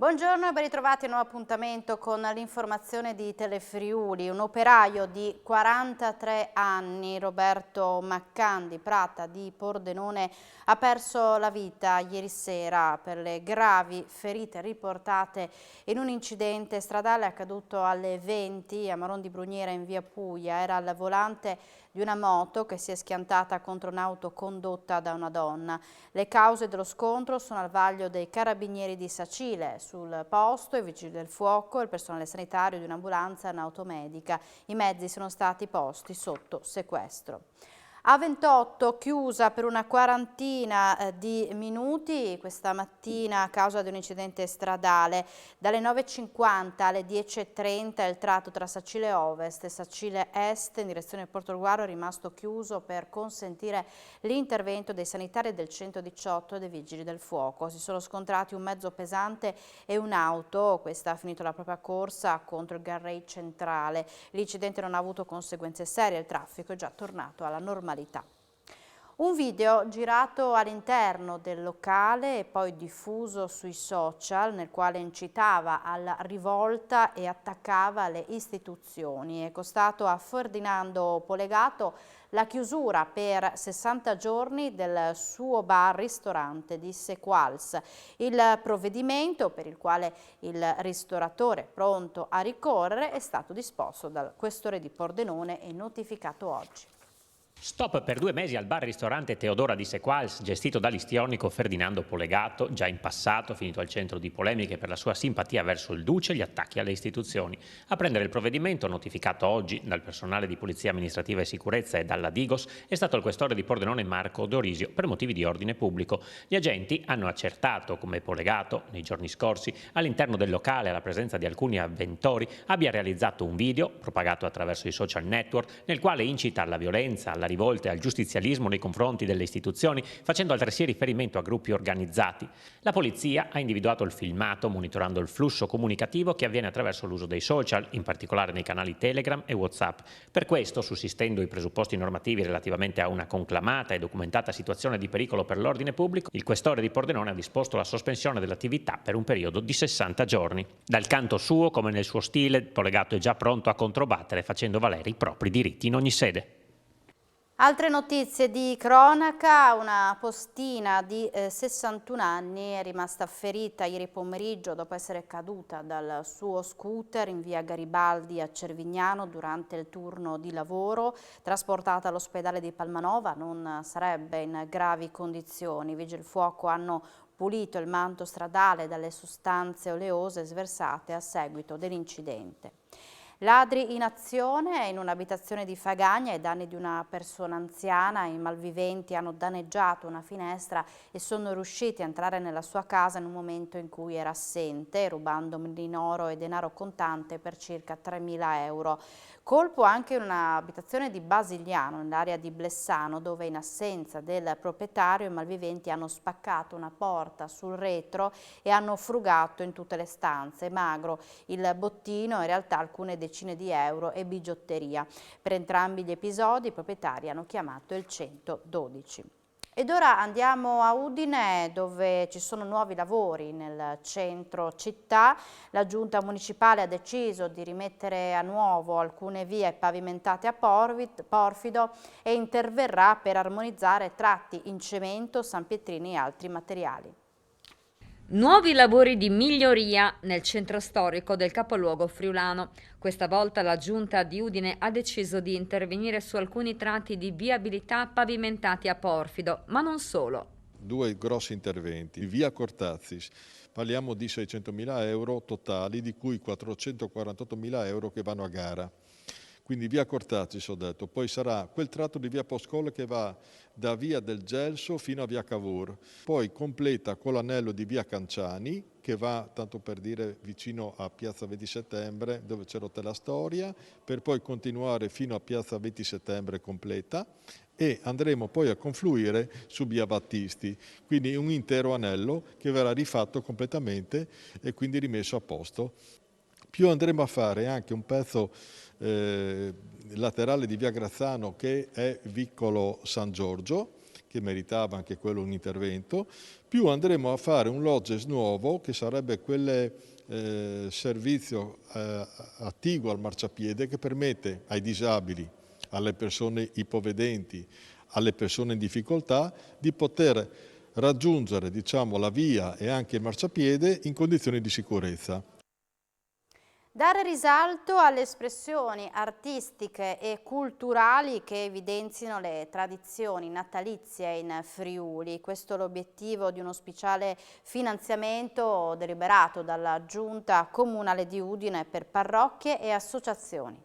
Buongiorno e ben ritrovati a un nuovo appuntamento con l'informazione di Telefriuli. Un operaio di 43 anni, Roberto Maccandi, Prata di Pordenone, ha perso la vita ieri sera per le gravi ferite riportate in un incidente stradale accaduto alle 20 a Maron di Bruniera in via Puglia. Era al volante di una moto che si è schiantata contro un'auto condotta da una donna. Le cause dello scontro sono al vaglio dei carabinieri di Sacile. Sul posto i vigili del fuoco, il personale sanitario di un'ambulanza e un'automedica. I mezzi sono stati posti sotto sequestro. A28 chiusa per una quarantina di minuti questa mattina a causa di un incidente stradale. Dalle 9.50 alle 10.30 il tratto tra Sacile Ovest e Sacile Est in direzione Portogruaro è rimasto chiuso per consentire l'intervento dei sanitari del 118 e dei vigili del fuoco. Si sono scontrati un mezzo pesante e un'auto. Questa ha finito la propria corsa contro il guardrail centrale. L'incidente non ha avuto conseguenze serie, il traffico è già tornato alla normalità. Un video girato all'interno del locale e poi diffuso sui social nel quale incitava alla rivolta e attaccava le istituzioni. È costato a Ferdinando Polegato la chiusura per 60 giorni del suo bar-ristorante di Sequals. Il provvedimento, per il quale il ristoratore pronto a ricorrere, è stato disposto dal questore di Pordenone e notificato oggi. Stop per 2 mesi al bar-ristorante Teodora di Sequals, gestito dall'istionico Ferdinando Polegato, già in passato finito al centro di polemiche per la sua simpatia verso il Duce e gli attacchi alle istituzioni. A prendere il provvedimento, notificato oggi dal personale di Polizia Amministrativa e Sicurezza e dalla Digos, è stato il questore di Pordenone Marco Dorisio per motivi di ordine pubblico. Gli agenti hanno accertato come Polegato, nei giorni scorsi, all'interno del locale alla presenza di alcuni avventori, abbia realizzato un video, propagato attraverso i social network, nel quale incita alla violenza, alla rivolte al giustizialismo nei confronti delle istituzioni, facendo altresì riferimento a gruppi organizzati. La polizia ha individuato il filmato monitorando il flusso comunicativo che avviene attraverso l'uso dei social, in particolare nei canali Telegram e WhatsApp. Per questo, sussistendo i presupposti normativi relativamente a una conclamata e documentata situazione di pericolo per l'ordine pubblico, il questore di Pordenone ha disposto la sospensione dell'attività per un periodo di 60 giorni. Dal canto suo, come nel suo stile, Polegato è già pronto a controbattere facendo valere i propri diritti in ogni sede. Altre notizie di cronaca, una postina di 61 anni è rimasta ferita ieri pomeriggio dopo essere caduta dal suo scooter in via Garibaldi a Cervignano durante il turno di lavoro. Trasportata all'ospedale di Palmanova non sarebbe in gravi condizioni. I vigili del fuoco hanno pulito il manto stradale dalle sostanze oleose sversate a seguito dell'incidente. Ladri in azione in un'abitazione di Fagagna ai danni di una persona anziana. I malviventi hanno danneggiato una finestra e sono riusciti a entrare nella sua casa in un momento in cui era assente, rubando in oro e denaro contante per circa 3.000 euro. Colpo anche in un'abitazione di Basigliano, nell'area di Blessano, dove in assenza del proprietario i malviventi hanno spaccato una porta sul retro e hanno frugato in tutte le stanze. Magro il bottino, in realtà alcune decine di euro e bigiotteria. Per entrambi gli episodi i proprietari hanno chiamato il 112. Ed ora andiamo a Udine, dove ci sono nuovi lavori nel centro città. La giunta municipale ha deciso di rimettere a nuovo alcune vie pavimentate a porfido e interverrà per armonizzare tratti in cemento, sanpietrini e altri materiali. Nuovi lavori di miglioria nel centro storico del capoluogo friulano. Questa volta la giunta di Udine ha deciso di intervenire su alcuni tratti di viabilità pavimentati a porfido, ma non solo. 2 grossi interventi. Via Cortazis, parliamo di 600.000 euro totali, di cui 448.000 euro che vanno a gara. Quindi via Cortazis ho detto, poi sarà quel tratto di via Poscolo che va da via del Gelso fino a via Cavour, poi completa con l'anello di via Canciani che va, tanto per dire, vicino a piazza 20 settembre dove c'è l'Hotel Astoria, per poi continuare fino a piazza 20 settembre completa e andremo poi a confluire su via Battisti, quindi un intero anello che verrà rifatto completamente e quindi rimesso a posto. Più andremo a fare anche un pezzo laterale di via Grazzano che è Viccolo San Giorgio, che meritava anche quello un intervento, più andremo a fare un lodges nuovo, che sarebbe quel servizio attiguo al marciapiede, che permette ai disabili, alle persone ipovedenti, alle persone in difficoltà, di poter raggiungere, diciamo, la via e anche il marciapiede in condizioni di sicurezza. Dare risalto alle espressioni artistiche e culturali che evidenziano le tradizioni natalizie in Friuli. Questo è l'obiettivo di uno speciale finanziamento deliberato dalla Giunta Comunale di Udine per parrocchie e associazioni.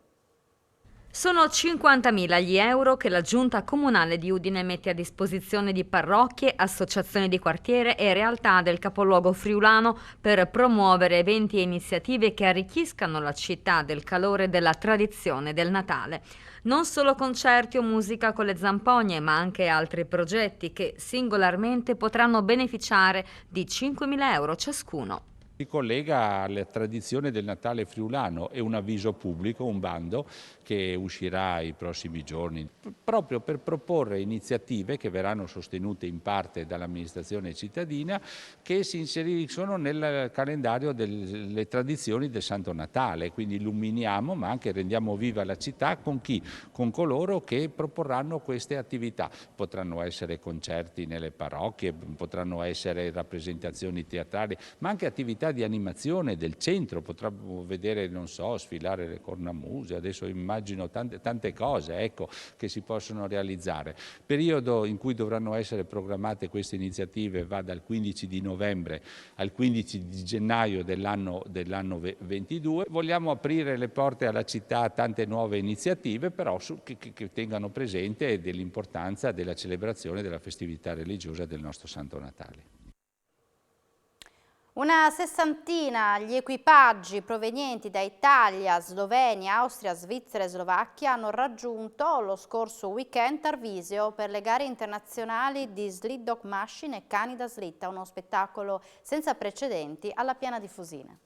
Sono 50.000 gli euro che la Giunta Comunale di Udine mette a disposizione di parrocchie, associazioni di quartiere e realtà del capoluogo friulano per promuovere eventi e iniziative che arricchiscano la città del calore della tradizione del Natale. Non solo concerti o musica con le zampogne, ma anche altri progetti che singolarmente potranno beneficiare di 5.000 euro ciascuno. Si collega alla tradizione del Natale friulano e un avviso pubblico, un bando che uscirà i prossimi giorni, proprio per proporre iniziative che verranno sostenute in parte dall'amministrazione cittadina, che si inseriscono nel calendario delle tradizioni del Santo Natale. Quindi illuminiamo ma anche rendiamo viva la città con chi? Con coloro che proporranno queste attività. Potranno essere concerti nelle parrocchie, potranno essere rappresentazioni teatrali, ma anche attività di animazione del centro. Potremmo vedere, non so, sfilare le cornamuse, adesso immagino tante cose, ecco, che si possono realizzare. Il periodo in cui dovranno essere programmate queste iniziative va dal 15 di novembre al 15 di gennaio dell'anno 22. Vogliamo aprire le porte alla città a tante nuove iniziative, però che tengano presente dell'importanza della celebrazione della festività religiosa del nostro Santo Natale. Una sessantina gli equipaggi provenienti da Italia, Slovenia, Austria, Svizzera e Slovacchia hanno raggiunto lo scorso weekend Tarvisio per le gare internazionali di Sled Dog Machine e Cani da Slitta, uno spettacolo senza precedenti alla Piana di Fusine.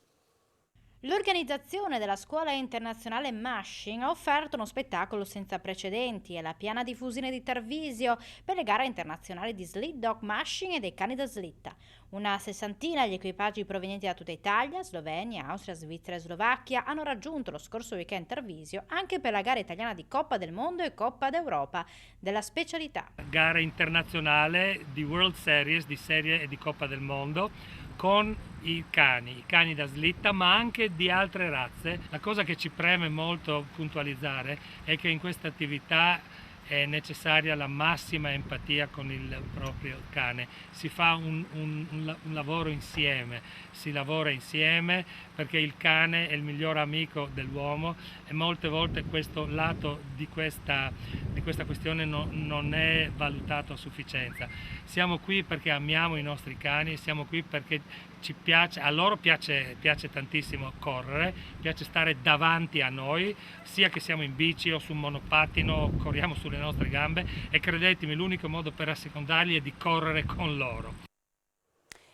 L'organizzazione della Scuola Internazionale Machine ha offerto uno spettacolo senza precedenti alla Piana di Fusine di Tarvisio per le gare internazionali di Sled Dog Machine e dei Cani da Slitta. Una sessantina gli equipaggi provenienti da tutta Italia, Slovenia, Austria, Svizzera e Slovacchia hanno raggiunto lo scorso weekend Tarvisio anche per la gara italiana di Coppa del Mondo e Coppa d'Europa della specialità. Gara internazionale di World Series, di serie e di Coppa del Mondo, con i cani da slitta, ma anche di altre razze. La cosa che ci preme molto puntualizzare è che in questa attività è necessaria la massima empatia con il proprio cane. Si fa un lavoro insieme, si lavora insieme perché il cane è il miglior amico dell'uomo e molte volte questo lato di questa questione non è valutato a sufficienza. Siamo qui perché amiamo i nostri cani, siamo qui perché ci piace, a loro piace tantissimo correre, piace stare davanti a noi, sia che siamo in bici o su un monopattino, corriamo sulle nostre gambe e credetemi, l'unico modo per assecondarli è di correre con loro.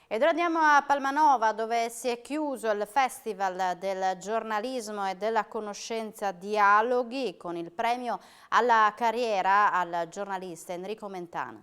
Ed ora andiamo a Palmanova, dove si è chiuso il Festival del giornalismo e della conoscenza Dialoghi con il premio alla carriera al giornalista Enrico Mentana.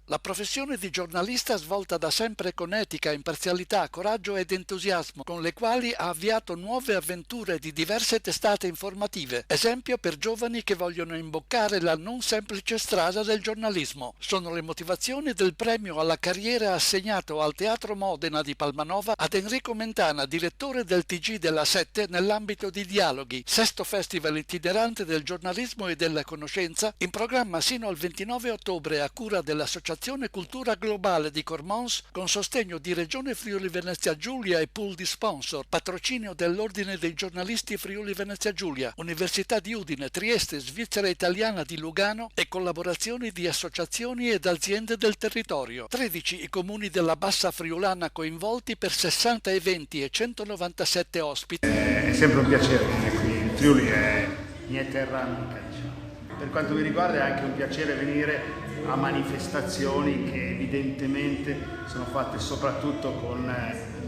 La professione di giornalista svolta da sempre con etica, imparzialità, coraggio ed entusiasmo, con le quali ha avviato nuove avventure di diverse testate informative, esempio per giovani che vogliono imboccare la non semplice strada del giornalismo. Sono le motivazioni del premio alla carriera assegnato al Teatro Modena di Palmanova ad Enrico Mentana, direttore del TG della 7 nell'ambito di Dialoghi, sesto festival itinerante del giornalismo e della conoscenza, in programma sino al 29 ottobre a cura dell'Associazione Cultura Globale di Cormons, con sostegno di Regione Friuli Venezia Giulia e pool di sponsor, patrocinio dell'Ordine dei Giornalisti Friuli Venezia Giulia, Università di Udine, Trieste, Svizzera Italiana di Lugano e collaborazioni di associazioni ed aziende del territorio. 13 i comuni della Bassa Friulana coinvolti per 60 eventi e 197 ospiti. È sempre un piacere venire qui, il Friuli è mia terra amica, diciamo. Per quanto mi riguarda è anche un piacere venire a manifestazioni che evidentemente sono fatte soprattutto con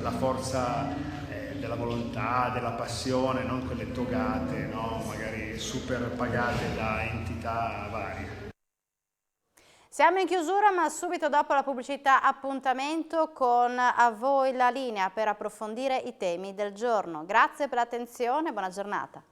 la forza della volontà, della passione, non quelle togate, no? Magari super pagate da entità varie. Siamo in chiusura, ma subito dopo la pubblicità appuntamento con A voi la linea per approfondire i temi del giorno. Grazie per l'attenzione, buona giornata.